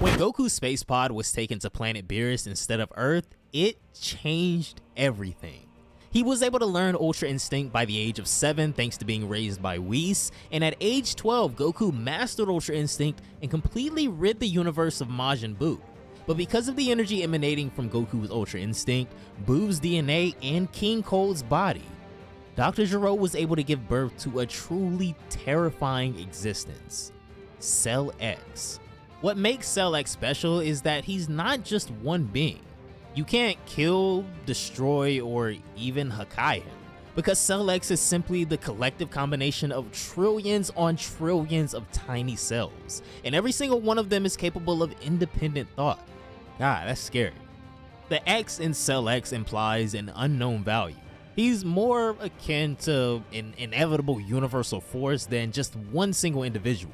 When Goku's space pod was taken to planet Beerus instead of Earth, it changed everything. He was able to learn Ultra Instinct by the age of 7 thanks to being raised by Whis, and at age 12 Goku mastered Ultra Instinct and completely rid the universe of Majin Buu. But because of the energy emanating from Goku's Ultra Instinct, Buu's DNA, and King Cold's body, Dr. Gero was able to give birth to a truly terrifying existence, Cell X. What makes Cell X special is that he's not just one being. You can't kill, destroy, or even Hakai him, because Cell X is simply the collective combination of trillions on trillions of tiny cells, and every single one of them is capable of independent thought. God, that's scary. The X in Cell X implies an unknown value. He's more akin to an inevitable universal force than just one single individual.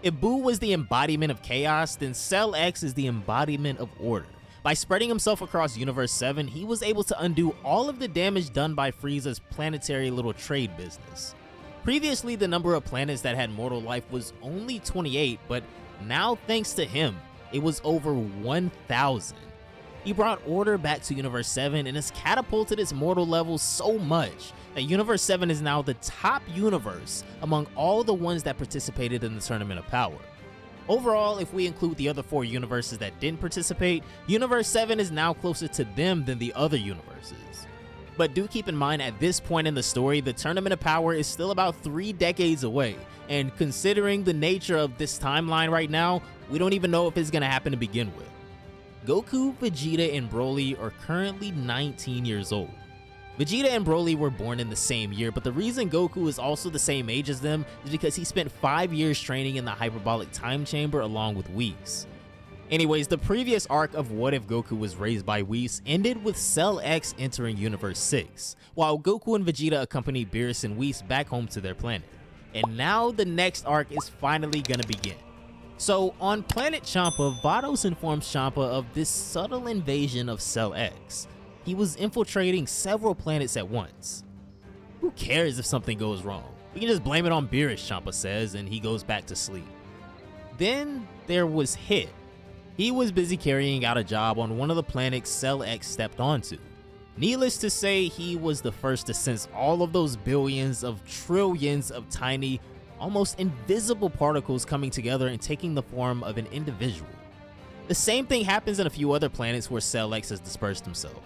If Buu was the embodiment of chaos, then Cell X is the embodiment of order. By spreading himself across Universe 7, he was able to undo all of the damage done by Frieza's planetary little trade business. Previously, the number of planets that had mortal life was only 28, but now thanks to him, it was over 1,000. He brought order back to Universe 7 and has catapulted its mortal levels so much that Universe 7 is now the top universe among all the ones that participated in the Tournament of Power. Overall, if we include the other 4 universes that didn't participate, Universe 7 is now closer to them than the other universes. But do keep in mind, at this point in the story, the Tournament of Power is still about 3 decades away, and considering the nature of this timeline right now, we don't even know if it's gonna happen to begin with. Goku, Vegeta, and Broly are currently 19 years old. Vegeta and Broly were born in the same year, but the reason Goku is also the same age as them is because he spent 5 years training in the hyperbolic time chamber along with Whis. Anyways, the previous arc of What If Goku Was Raised by Whis ended with Cell X entering Universe 6, while Goku and Vegeta accompanied Beerus and Whis back home to their planet. And now the next arc is finally gonna begin. So on planet Champa, Vados informs Champa of this subtle invasion of Cell X. He was infiltrating several planets at once. Who cares if something goes wrong? We can just blame it on Beerus, Champa says, and he goes back to sleep. Then there was Hit. He was busy carrying out a job on one of the planets Cell X stepped onto. Needless to say, he was the first to sense all of those billions of trillions of tiny, almost invisible particles coming together and taking the form of an individual. The same thing happens in a few other planets where Cell X has dispersed himself.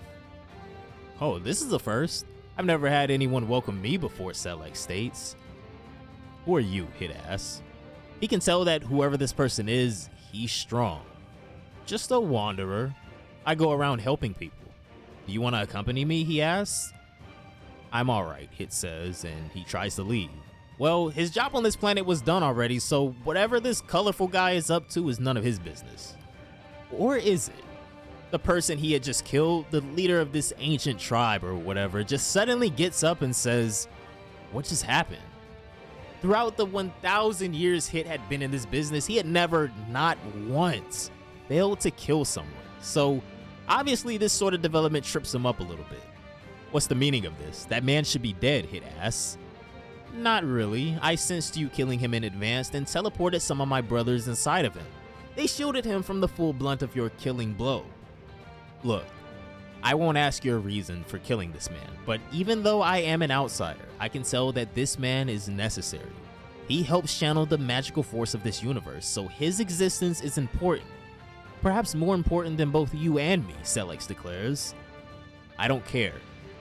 Oh, this is a first. I've never had anyone welcome me before, Cell X states. Who are you, Hit asks. He can tell that whoever this person is, he's strong. Just a wanderer. I go around helping people. Do you want to accompany me, he asks. I'm alright, Hit says, and he tries to leave. Well, his job on this planet was done already, so whatever this colorful guy is up to is none of his business. Or is it? The person he had just killed, the leader of this ancient tribe or whatever, just suddenly gets up and says, what just happened? Throughout the 1,000 years Hit had been in this business, he had never, not once, failed to kill someone. So obviously this sort of development trips him up a little bit. What's the meaning of this? That man should be dead, Hit asks. Not really. I sensed you killing him in advance and teleported some of my brothers inside of him. They shielded him from the full blunt of your killing blow. Look, I won't ask your reason for killing this man, but even though I am an outsider, I can tell that this man is necessary. He helps channel the magical force of this universe, so his existence is important. Perhaps more important than both you and me, Cell X declares. I don't care.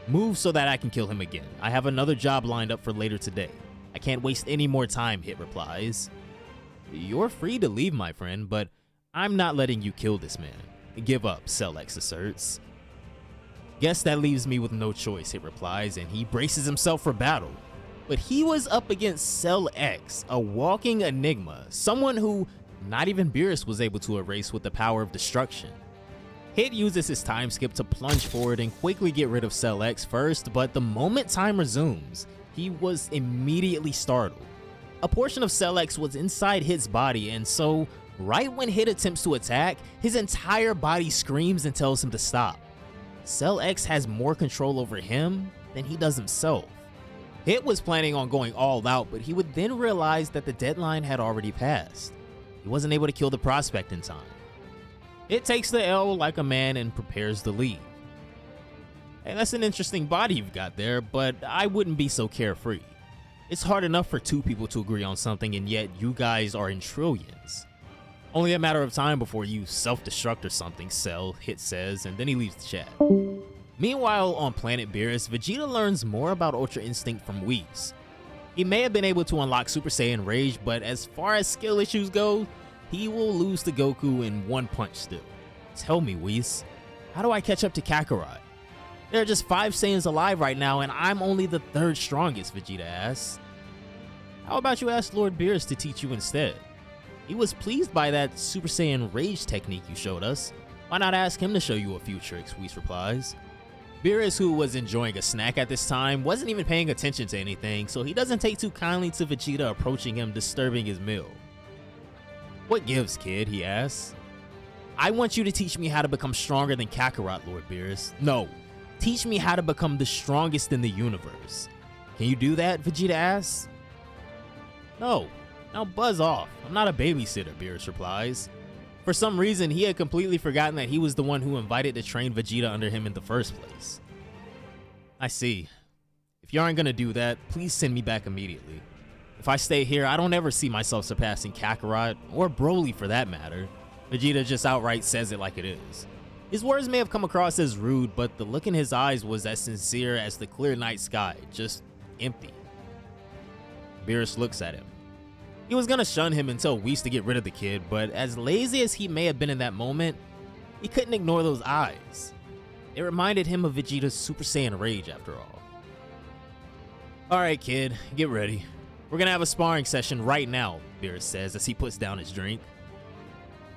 Move so that I can kill him again. I have another job lined up for later today. I can't waste any more time, Hit replies. You're free to leave, my friend, but I'm not letting you kill this man. Give up, Cell X asserts. Guess that leaves me with no choice, Hit replies, and he braces himself for battle. But he was up against Cell X, a walking enigma, someone who not even Beerus was able to erase with the power of destruction. Hit uses his time skip to plunge forward and quickly get rid of Cell X first, but the moment time resumes, he was immediately startled. A portion of Cell X was inside Hit's body, and so right when Hit attempts to attack, his entire body screams and tells him to stop. Cell X has more control over him than he does himself. Hit was planning on going all out, but he would then realize that the deadline had already passed. He wasn't able to kill the prospect in time. It takes the L like a man and prepares to leave. Hey, that's an interesting body you've got there, but I wouldn't be so carefree. It's hard enough for two people to agree on something, and yet you guys are in trillions. Only a matter of time before you self-destruct or something, Cell Hit says, and then he leaves the chat. Meanwhile, on planet Beerus, Vegeta learns more about Ultra Instinct from Whis. He may have been able to unlock Super Saiyan Rage, but as far as skill issues go, he will lose to Goku in one punch still. Tell me, Whis, how do I catch up to Kakarot? There are just 5 Saiyans alive right now, and I'm only the 3rd strongest, Vegeta asks. How about you ask Lord Beerus to teach you instead? He was pleased by that Super Saiyan Rage technique you showed us. Why not ask him to show you a few tricks, Whis replies. Beerus, who was enjoying a snack at this time, wasn't even paying attention to anything, so he doesn't take too kindly to Vegeta approaching him, disturbing his meal. What gives, kid? He asks. I want you to teach me how to become stronger than Kakarot, Lord Beerus. No, teach me how to become the strongest in the universe. Can you do that? Vegeta asks. No, now buzz off. I'm not a babysitter, Beerus replies. For some reason, he had completely forgotten that he was the one who invited to train Vegeta under him in the first place. I see. If you aren't gonna do that, please send me back immediately. If I stay here, I don't ever see myself surpassing Kakarot, or Broly for that matter. Vegeta just outright says it like it is. His words may have come across as rude, but the look in his eyes was as sincere as the clear night sky, just empty. Beerus looks at him. He was gonna shun him and tell Whis to get rid of the kid, but as lazy as he may have been in that moment, he couldn't ignore those eyes. It reminded him of Vegeta's Super Saiyan Rage after all. Alright kid, get ready. We're gonna have a sparring session right now, Beerus says as he puts down his drink.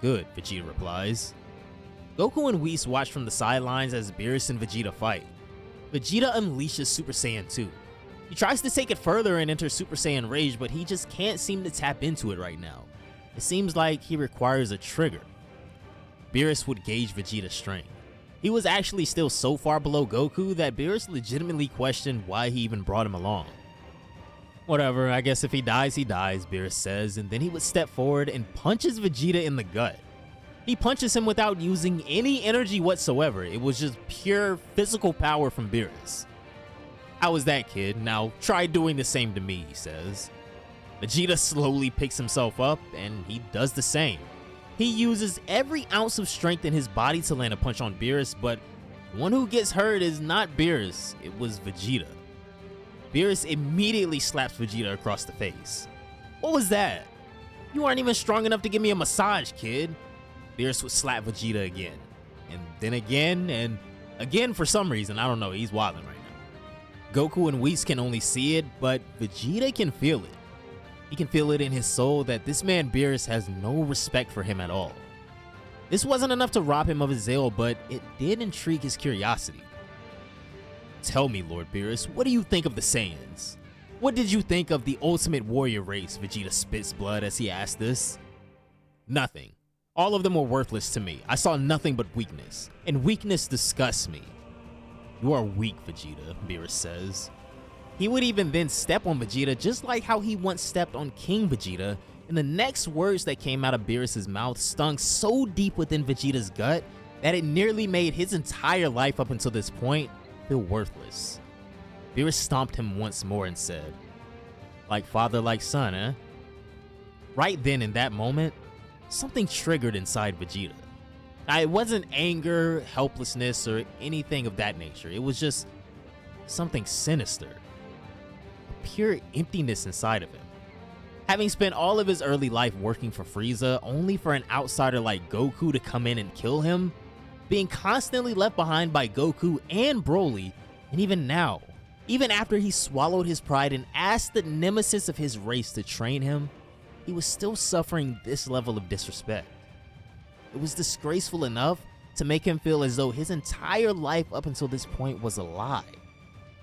Good, Vegeta replies. Goku and Whis watch from the sidelines as Beerus and Vegeta fight. Vegeta unleashes Super Saiyan 2. He tries to take it further and enter Super Saiyan Rage, but he just can't seem to tap into it right now. It seems like he requires a trigger. Beerus would gauge Vegeta's strength. He was actually still so far below Goku that Beerus legitimately questioned why he even brought him along. Whatever, I guess if he dies, Beerus says, and then he would step forward and punches Vegeta in the gut. He punches him without using any energy whatsoever. It was just pure physical power from Beerus. How was that, kid? Now try doing the same to me, he says. Vegeta slowly picks himself up, and he does the same. He uses every ounce of strength in his body to land a punch on Beerus, but the one who gets hurt is not Beerus, it was Vegeta. Beerus immediately slaps Vegeta across the face. What was that? You aren't even strong enough to give me a massage, kid. Beerus would slap Vegeta again, and then again, and again for some reason. I don't know, he's wilding right now. Goku and Whis can only see it, but Vegeta can feel it. He can feel it in his soul that this man Beerus has no respect for him at all. This wasn't enough to rob him of his zeal, but it did intrigue his curiosity. Tell me, Lord Beerus, what do you think of the Saiyans? What did you think of the ultimate warrior race? Vegeta spits blood as he asked this. Nothing. All of them were worthless to me. I saw nothing but weakness, and weakness disgusts me. You are weak, Vegeta, Beerus says. He would even then step on Vegeta just like how he once stepped on King Vegeta, and the next words that came out of Beerus' mouth stung so deep within Vegeta's gut that it nearly made his entire life up until this point feel worthless. Beerus stomped him once more and said, like father, like son, eh? Right then in that moment, something triggered inside Vegeta. Now, it wasn't anger, helplessness, or anything of that nature. It was just something sinister. A pure emptiness inside of him. Having spent all of his early life working for Frieza, only for an outsider like Goku to come in and kill him, being constantly left behind by Goku and Broly, and even now, even after he swallowed his pride and asked the nemesis of his race to train him, he was still suffering this level of disrespect. It was disgraceful enough to make him feel as though his entire life up until this point was a lie.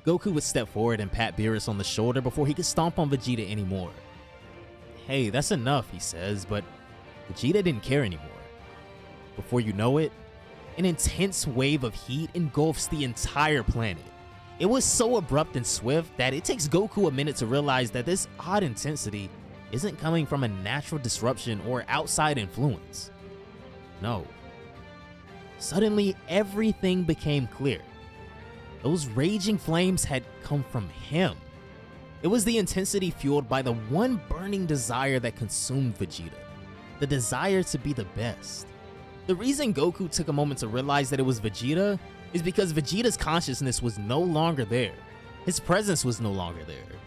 Goku would step forward and pat Beerus on the shoulder before he could stomp on Vegeta anymore. Hey, that's enough, he says, but Vegeta didn't care anymore. Before you know it, an intense wave of heat engulfs the entire planet. It was so abrupt and swift that it takes Goku a minute to realize that this odd intensity isn't coming from a natural disruption or outside influence. No, Suddenly, everything became clear. Those raging flames had come from him. It was the intensity fueled by the one burning desire that consumed Vegeta, the desire to be the best. The reason Goku took a moment to realize that it was Vegeta is because Vegeta's consciousness was no longer there. His presence was no longer there.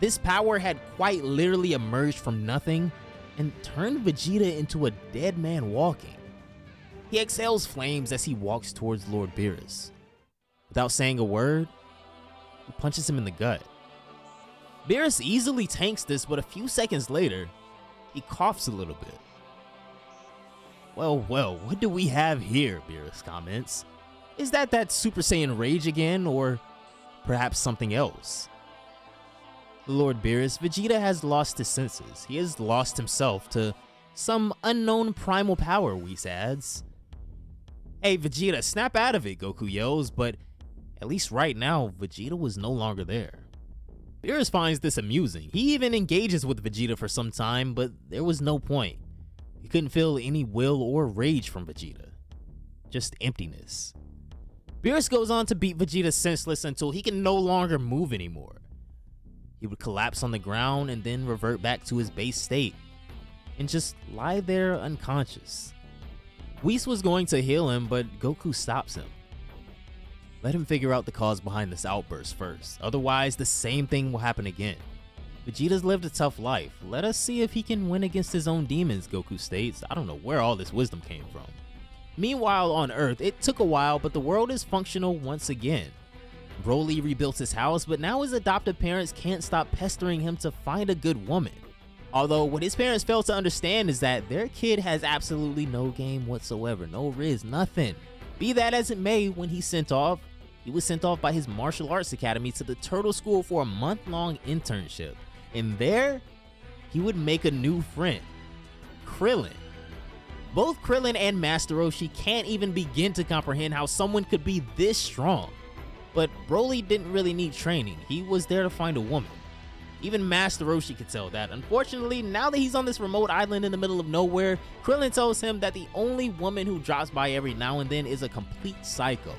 This power had quite literally emerged from nothing and turned Vegeta into a dead man walking. He exhales flames as he walks towards Lord Beerus. Without saying a word, he punches him in the gut. Beerus easily tanks this, but a few seconds later, he coughs a little bit. Well, what do we have here? Beerus comments. Is that Super Saiyan rage again, or perhaps something else? Lord Beerus, Vegeta has lost his senses. He has lost himself to some unknown primal power, Whis adds. Hey Vegeta, snap out of it, Goku yells, but at least right now, Vegeta was no longer there. Beerus finds this amusing. He even engages with Vegeta for some time, but there was no point. He couldn't feel any will or rage from Vegeta. Just emptiness. Beerus goes on to beat Vegeta senseless until he can no longer move anymore. He would collapse on the ground and then revert back to his base state and just lie there unconscious. Whis was going to heal him, but Goku stops him. Let him figure out the cause behind this outburst first, otherwise the same thing will happen again. Vegeta's lived a tough life. Let us see if he can win against his own demons, Goku states. I don't know where all this wisdom came from. Meanwhile, on Earth, it took a while, but the world is functional once again. Broly rebuilt his house, but now his adoptive parents can't stop pestering him to find a good woman. Although what his parents fail to understand is that their kid has absolutely no game whatsoever, no riz, nothing. Be that as it may, when he was sent off by his martial arts academy to the Turtle School for a month-long internship. And there, he would make a new friend, Krillin. Both Krillin and Master Roshi can't even begin to comprehend how someone could be this strong. But Broly didn't really need training. He was there to find a woman. Even Master Roshi could tell that. Unfortunately, now that he's on this remote island in the middle of nowhere, Krillin tells him that the only woman who drops by every now and then is a complete psycho.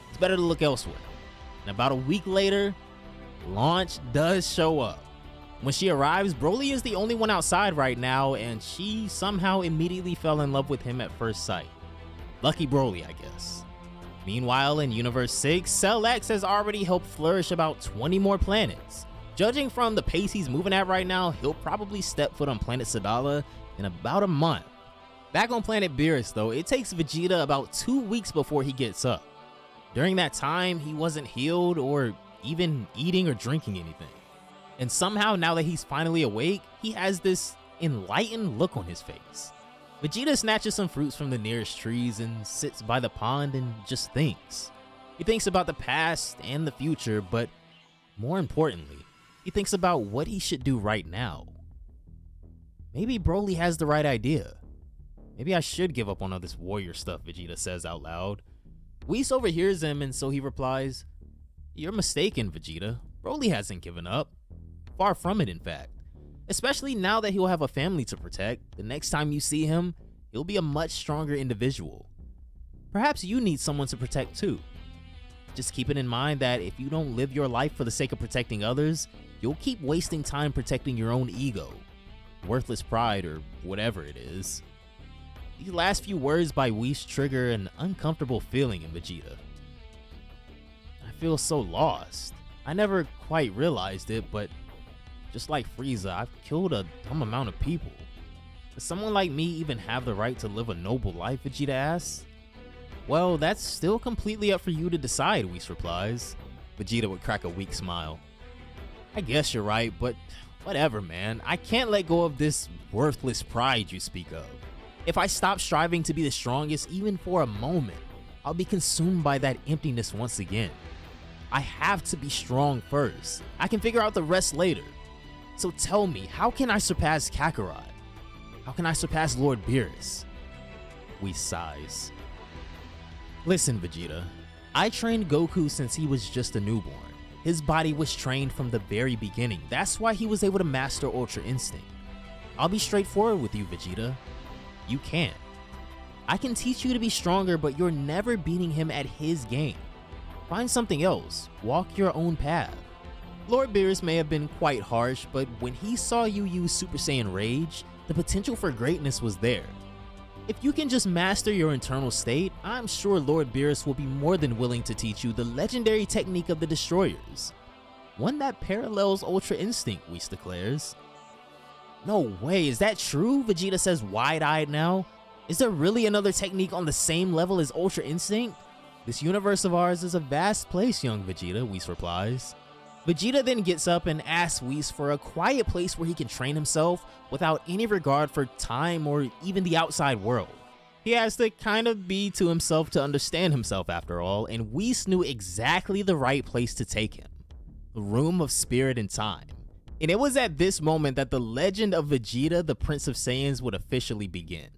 It's better to look elsewhere. And about a week later, Launch does show up. When she arrives, Broly is the only one outside right now, and she somehow immediately fell in love with him at first sight. Lucky Broly, I guess. Meanwhile, in Universe 6, Cell X has already helped flourish about 20 more planets. Judging from the pace he's moving at right now, he'll probably step foot on planet Sadala in about a month. Back on planet Beerus though, it takes Vegeta about 2 weeks before he gets up. During that time, he wasn't healed or even eating or drinking anything. And somehow, now that he's finally awake, he has this enlightened look on his face. Vegeta snatches some fruits from the nearest trees and sits by the pond and just thinks. He thinks about the past and the future, but more importantly, he thinks about what he should do right now. Maybe Broly has the right idea. Maybe I should give up on all this warrior stuff, Vegeta says out loud. Whis overhears him, and so he replies, "You're mistaken, Vegeta. Broly hasn't given up. Far from it, in fact. Especially now that he'll have a family to protect. The next time you see him, he'll be a much stronger individual. Perhaps you need someone to protect too. Just keep it in mind that if you don't live your life for the sake of protecting others, you'll keep wasting time protecting your own ego, worthless pride, or whatever it is." These last few words by Whis trigger an uncomfortable feeling in Vegeta. I feel so lost. I never quite realized it, but just like Frieza, I've killed a dumb amount of people. Does someone like me even have the right to live a noble life, Vegeta asks. Well, that's still completely up for you to decide, Whis replies. Vegeta would crack a weak smile. I guess you're right, but whatever, man. I can't let go of this worthless pride you speak of. If I stop striving to be the strongest even for a moment, I'll be consumed by that emptiness once again. I have to be strong first. I can figure out the rest later. So tell me, how can I surpass Kakarot? How can I surpass Lord Beerus? Whis sighs. Listen, Vegeta. I trained Goku since he was just a newborn. His body was trained from the very beginning. That's why he was able to master Ultra Instinct. I'll be straightforward with you, Vegeta. You can't. I can teach you to be stronger, but you're never beating him at his game. Find something else. Walk your own path. Lord Beerus may have been quite harsh, but when he saw you use Super Saiyan Rage, the potential for greatness was there. If you can just master your internal state, I'm sure Lord Beerus will be more than willing to teach you the legendary technique of the Destroyers. One that parallels Ultra Instinct, Whis declares. No way, is that true? Vegeta says wide-eyed now. Is there really another technique on the same level as Ultra Instinct? This universe of ours is a vast place, young Vegeta, Whis replies. Vegeta then gets up and asks Whis for a quiet place where he can train himself without any regard for time or even the outside world. He has to kind of be to himself to understand himself after all, and Whis knew exactly the right place to take him. The Room of Spirit and Time. And it was at this moment that the legend of Vegeta, the Prince of Saiyans, would officially begin.